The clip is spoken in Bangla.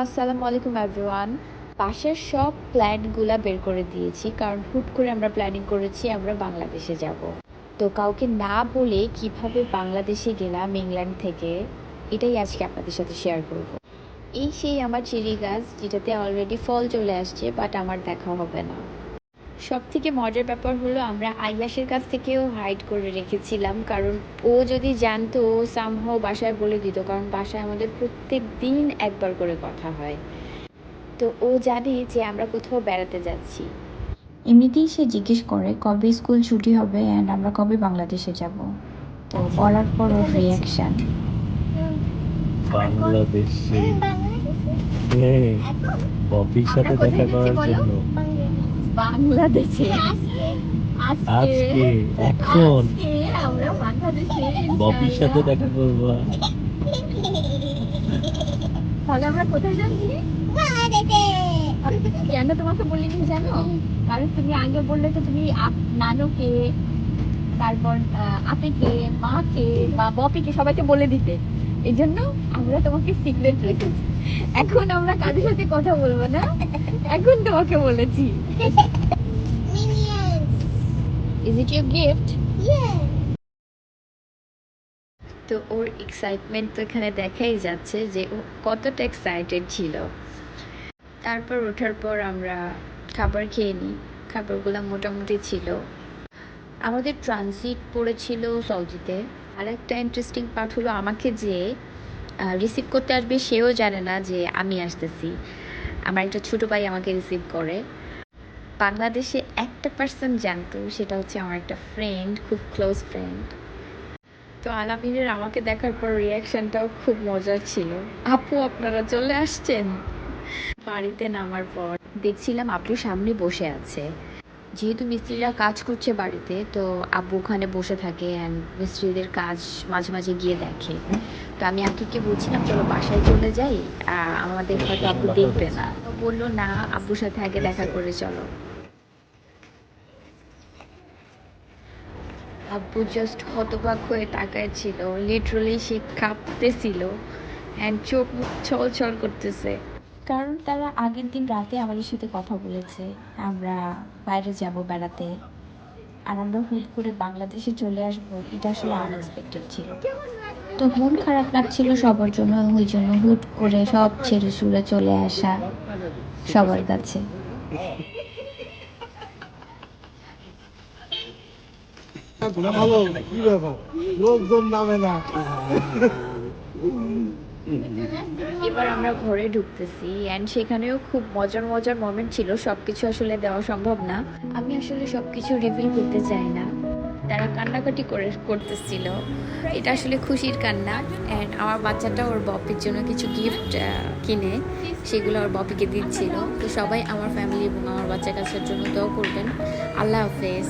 আসসালামু আলাইকুম এভরিওয়ান। বাসার সব প্ল্যানগুলা বের করে দিয়েছি, কারণ হুট করে আমরা প্ল্যানিং করেছি আমরা বাংলাদেশে যাব। তো কাউকে না বলে কিভাবে বাংলাদেশে গেলাম ইংল্যান্ড থেকে, এটাই আজকে আপনাদের সাথে শেয়ার করব। এই সেই আমার চেরি গাছ, যেটাতে অলরেডি ফল চলে আসছে, বাট আমার দেখা হবে না। সব থেকে মজার ব্যাপার হলো আমরা আইয়াসের কাছ থেকেও হাইড করে রেখেছিলাম, কারণ ও যদি জানতো ও সামহাও বাসায় বলে দিত, কারণ বাসায় আমাদের প্রত্যেক দিন একবার করে কথা হয়। তো ও জানে যে আমরা কোথাও বেড়াতে যাচ্ছি। এমনিতেই সে জিজ্ঞেস করে কবে স্কুল ছুটি হবে অ্যান্ড আমরা কবে বাংলাদেশে যাব। তো বলার পর ওর রিয়াকশান। বাংলাদেশে হ্যাঁ, ববির সাথে দেখা করার জন্য বাংলাদেশে আজকে এখন আমরা বাংলাদেশে ববির সাথে দেখা করবা। তাহলে আমরা কোথায় যাচ্ছি? কেন তোমাকে বলিনি জানো? কারণ তুমি আগে বললে তো তুমি নানুকে, তারপর আপিকে, মাকে বা বপিকে সবাইকে বলে দিতে। এই জন্য আমরা তোমাকে সিক্রেট রেখেছি। এখন আমরা কাদের সাথে কথা বলবো না, এখন তোমাকে বলেছি। Is it your gift? তো ওর এক্সাইটমেন্ট তো এখানে দেখাই যাচ্ছে যে ও কতটা এক্সাইটেড ছিল। তারপর ওঠার পর আমরা খাবার খেয়ে নিই। খাবারগুলো মোটামুটি ছিল। আমাদের ট্রানজিট পড়েছিল সৌদিতে। আর একটা ইন্টারেস্টিং পার্ট হলো আমাকে যে রিসিভ করতে আসবে সেও জানে না যে আমি আসতেছি। আমার একটা ছোটো ভাই আমাকে রিসিভ করে। বাংলাদেশে একটা পার্সন জানতো, সেটা হচ্ছে আমার একটা ফ্রেন্ড, খুব ক্লোজ ফ্রেন্ড। তো আলামিনের আমাকে দেখার পর রিয়াকশনটাও খুব মজার ছিল। আপু আপনারা চলে আসছেন? বাড়িতে নামার পর দেখছিলাম আব্বু সামনে বসে আছে। যেহেতু মিস্ত্রিরা কাজ করছে বাড়িতে, তো আব্বু ওখানে বসে থাকে অ্যান্ড মিস্ত্রিদের কাজ মাঝে মাঝে গিয়ে দেখে। তো আমি আব্বুকে বলছিলাম চলো বাসায় চলে যাই, আমাদের হয়তো আব্বু দেখবে না। তো বললো না, আব্বুর সাথে আগে দেখা করে চলো। আব্বু জাস্ট হতবাক হয়ে তাকায় ছিল, লিটারালি সে কাঁপতেছিল অ্যান্ড চোখ মুখ ছল ছল করতেছে। কারণ তারা আগের দিন রাতে আমাদের সাথে কথা বলেছে আমরা বাইরে যাব বেড়াতে, আর আমরা হুট করে বাংলাদেশে চলে আসবো, এটা আসলে আনএক্সপেক্টেড ছিল। তো মন খারাপ লাগছিল সবার জন্য, ওই জন্য হুট করে সব ছেড়ে ছুড়ে চলে আসা সবার কাছে। ভালো কি ব্যাপার, লোকজন নামে না। এবার আমরা ঘরে ঢুকতেছি অ্যান্ড সেখানেও খুব মজার মজার মোমেন্ট ছিল। সবকিছু আসলে দেওয়া সম্ভব না, আমি আসলে সবকিছু রিভিল করতে চাই না। তারা কান্নাকাটি করতেছিল, এটা আসলে খুশির কান্না। অ্যান্ড আমার বাচ্চাটা ওর বপির জন্য কিছু গিফট কিনে সেগুলো ওর বপিকে দিচ্ছিল। তো সবাই আমার ফ্যামিলি এবং আমার বাচ্চা কাছের জন্য দোয়া করবেন। আল্লাহ হাফেজ।